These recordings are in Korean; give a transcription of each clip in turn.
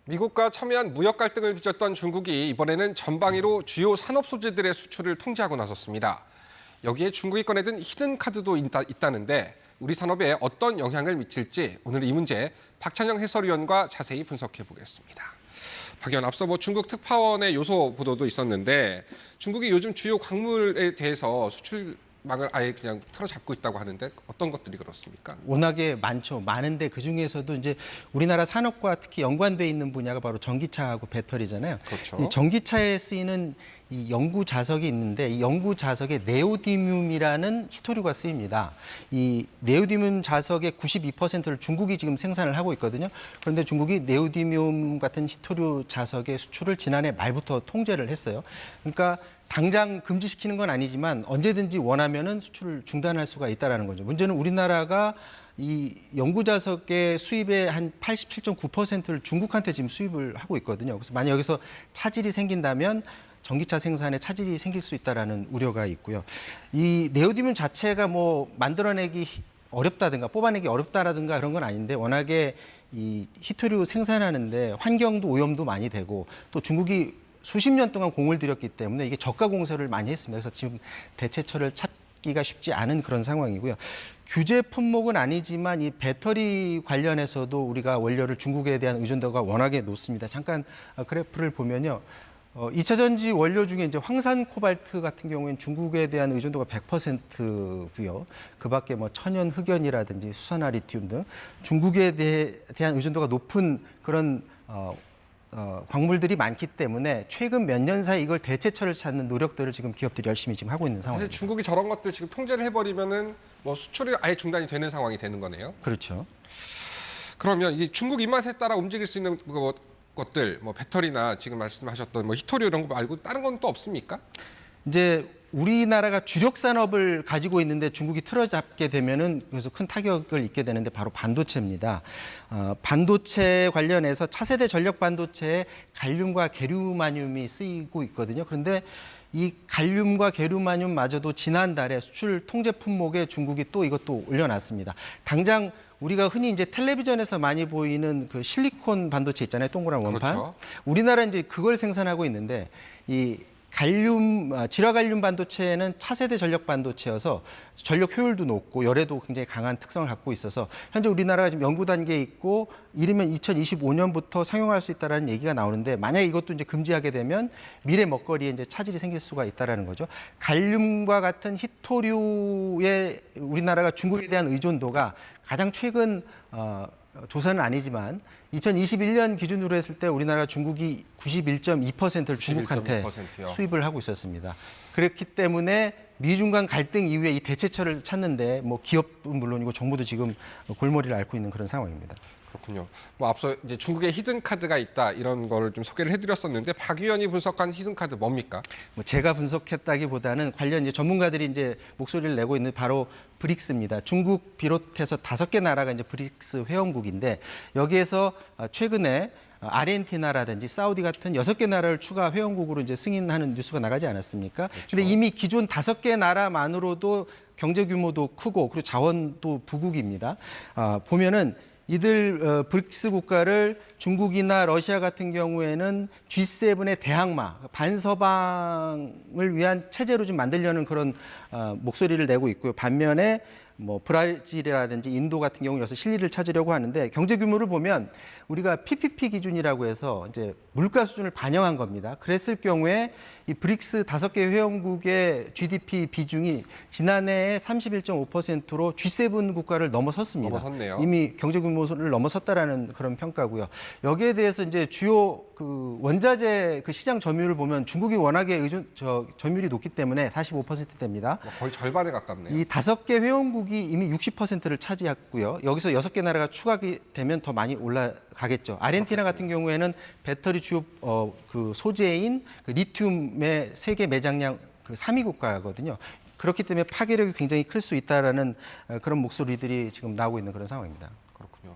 미국과 첨예한 무역 갈등을 빚었던 중국이 이번에는 전방위로 주요 산업 소재들의 수출을 통제하고 나섰습니다. 여기에 중국이 꺼내든 히든 카드도 있다는데 우리 산업에 어떤 영향을 미칠지 오늘 이 문제 박찬영 해설위원과 자세히 분석해 보겠습니다. 박 의원, 앞서 중국 특파원의 요소 보도도 있었는데 중국이 요즘 주요 광물에 대해서 수출망을 아예 그냥 틀어잡고 있다고 하는데 어떤 것들이 그렇습니까? 워낙에 많죠. 많은데 그중에서도 이제 우리나라 산업과 특히 연관돼 있는 분야가 바로 전기차하고 배터리잖아요. 그렇죠. 이 전기차에 쓰이는 이 연구 자석이 있는데 이 연구 자석에 네오디뮴이라는 희토류가 쓰입니다. 이 네오디뮴 자석의 92%를 중국이 지금 생산을 하고 있거든요. 그런데 중국이 네오디뮴 같은 희토류 자석의 수출을 지난해 말부터 통제를 했어요. 그러니까 당장 금지시키는 건 아니지만 언제든지 원하면은 수출을 중단할 수가 있다라는 거죠. 문제는 우리나라가 이 연구 자석의 수입의 한 87.9%를 중국한테 지금 수입을 하고 있거든요. 그래서 만약 여기서 차질이 생긴다면 전기차 생산에 차질이 생길 수 있다라는 우려가 있고요. 이 네오디뮴 자체가 만들어내기 어렵다든가 뽑아내기 어렵다라든가 그런 건 아닌데 워낙에 이 희토류 생산하는데 환경도 오염도 많이 되고 또 중국이 수십 년 동안 공을 들였기 때문에 이게 저가 공세를 많이 했습니다. 그래서 지금 대체처를 찾기가 쉽지 않은 그런 상황이고요. 규제 품목은 아니지만 이 배터리 관련해서도 우리가 원료를 중국에 대한 의존도가 워낙에 높습니다. 잠깐 그래프를 보면요. 2차 전지 원료 중에 이제 황산 코발트 같은 경우에는 중국에 대한 의존도가 100%고요. 그 밖에 천연 흑연이라든지 수산화 리튬 등 중국에 대한 의존도가 높은 그런 광물들이 많기 때문에 최근 몇 년 사이 이걸 대체처를 찾는 노력들을 지금 기업들이 열심히 지금 하고 있는 상황입니다. 사실 중국이 저런 것들 지금 통제를 해버리면은 수출이 아예 중단이 되는 상황이 되는 거네요. 그렇죠. 그러면 이 중국 입맛에 따라 움직일 수 있는 것들, 배터리나 지금 말씀하셨던 희토류 이런 거 말고 다른 건 또 없습니까? 이제 우리나라가 주력 산업을 가지고 있는데 중국이 틀어잡게 되면은 그래서 큰 타격을 입게 되는데 바로 반도체입니다. 반도체 관련해서 차세대 전력 반도체에 갈륨과 게르마늄이 쓰이고 있거든요. 그런데 이 갈륨과 게르마늄마저도 지난달에 수출 통제 품목에 중국이 또 이것도 올려놨습니다. 당장 우리가 흔히 이제 텔레비전에서 많이 보이는 그 실리콘 반도체 있잖아요. 동그란 원판. 그렇죠. 우리나라 이제 그걸 생산하고 있는데 이 질화갈륨 반도체는 차세대 전력 반도체여서 전력 효율도 높고 열에도 굉장히 강한 특성을 갖고 있어서 현재 우리나라가 지금 연구 단계에 있고 이르면 2025년부터 상용할 수 있다라는 얘기가 나오는데 만약에 이것도 이제 금지하게 되면 미래 먹거리에 이제 차질이 생길 수가 있다라는 거죠. 갈륨과 같은 희토류에 우리나라가 중국에 대한 의존도가 가장 최근 조사는 아니지만 2021년 기준으로 했을 때 우리나라가 중국이 91.2%를 중국한테 91.2%요. 수입을 하고 있었습니다. 그렇기 때문에 미중 간 갈등 이후에 이 대체처를 찾는데 기업은 물론이고 정부도 지금 골머리를 앓고 있는 그런 상황입니다. 그렇군요. 앞서 이제 중국에 히든 카드가 있다 이런 거를 좀 소개를 해드렸었는데 박 의원이 분석한 히든 카드 뭡니까? 제가 분석했다기보다는 관련 이제 전문가들이 이제 목소리를 내고 있는 바로 브릭스입니다. 중국 비롯해서 5개 나라가 이제 브릭스 회원국인데 여기에서 최근에 아르헨티나라든지 사우디 같은 6개 나라를 추가 회원국으로 이제 승인하는 뉴스가 나가지 않았습니까? 그렇죠. 근데 이미 기존 5개 나라만으로도 경제 규모도 크고 그리고 자원도 부국입니다. 보면은 이들 브릭스 국가를 중국이나 러시아 같은 경우에는 G7의 대항마, 반서방을 위한 체제로 좀 만들려는 그런 목소리를 내고 있고요. 반면에 브라질이라든지 인도 같은 경우 여기서 실리를 찾으려고 하는데 경제 규모를 보면 우리가 PPP 기준이라고 해서 이제 물가 수준을 반영한 겁니다. 그랬을 경우에 이 브릭스 5개 회원국의 GDP 비중이 지난해에 31.5%로 G7 국가를 넘어섰습니다. 넘어섰네요. 이미 경제 규모를 넘어섰다라는 그런 평가고요. 여기에 대해서 이제 주요 그 원자재 그 시장 점유율을 보면 중국이 워낙에 점유율이 높기 때문에 45%대입니다. 거의 절반에 가깝네요. 이 5개 회원국이 이미 60%를 차지했고요. 여기서 6개 나라가 추가가 되면 더 많이 올라가겠죠. 아르헨티나 같은 경우에는 배터리 주요 그 소재인 그 리튬의 세계 매장량 그 3위 국가거든요. 그렇기 때문에 파괴력이 굉장히 클 수 있다라는 그런 목소리들이 지금 나오고 있는 그런 상황입니다. 그렇군요.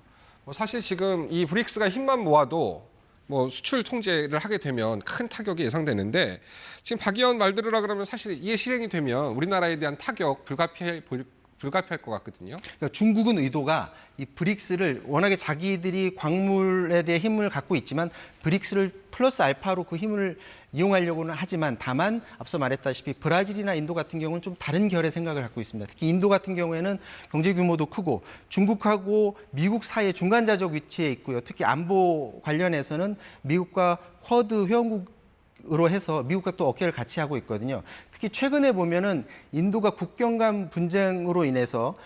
사실 지금 이 브릭스가 힘만 모아도 수출 통제를 하게 되면 큰 타격이 예상되는데 지금 박 의원 말대로라 그러면 사실 이게 실행이 되면 우리나라에 대한 타격 불가피해 보일 불가피할 것 같거든요. 그러니까 중국은 의도가 이 브릭스를 워낙에 자기들이 광물에 대해 힘을 갖고 있지만 브릭스를 플러스 알파로 그 힘을 이용하려고는 하지만 다만 앞서 말했다시피 브라질이나 인도 같은 경우는 좀 다른 결의 생각을 갖고 있습니다. 특히 인도 같은 경우에는 경제 규모도 크고 중국하고 미국 사이의 중간자적 위치에 있고요. 특히 안보 관련해서는 미국과 쿼드 회원국으로 해서 미국과 또 어깨를 같이 하고 있거든요. 특히 최근에 보면은 인도가 국경 간 분쟁으로 인해서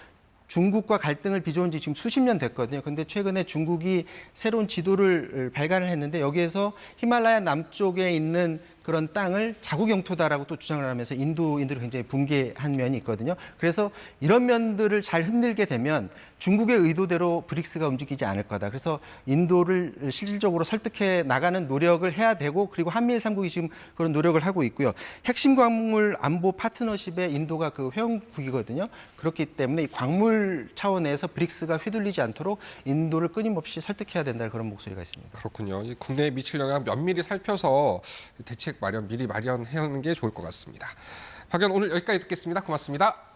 중국과 갈등을 빚어온 지 지금 수십 년 됐거든요. 근데 최근에 중국이 새로운 지도를 발간을 했는데 여기에서 히말라야 남쪽에 있는 그런 땅을 자국 영토다라고 또 주장을 하면서 인도인들을 굉장히 붕괴한 면이 있거든요. 그래서 이런 면들을 잘 흔들게 되면 중국의 의도대로 브릭스가 움직이지 않을 거다. 그래서 인도를 실질적으로 설득해 나가는 노력을 해야 되고 그리고 한미일 3국이 지금 그런 노력을 하고 있고요. 핵심 광물 안보 파트너십에 인도가 그 회원국이거든요. 그렇기 때문에 이 광물 차원에서 브릭스가 휘둘리지 않도록 인도를 끊임없이 설득해야 된다는 그런 목소리가 있습니다. 그렇군요. 이 국내에 미칠 영향 면밀히 살펴서 대책 마련 미리 마련하는 게 좋을 것 같습니다. 박 의원 오늘 여기까지 듣겠습니다. 고맙습니다.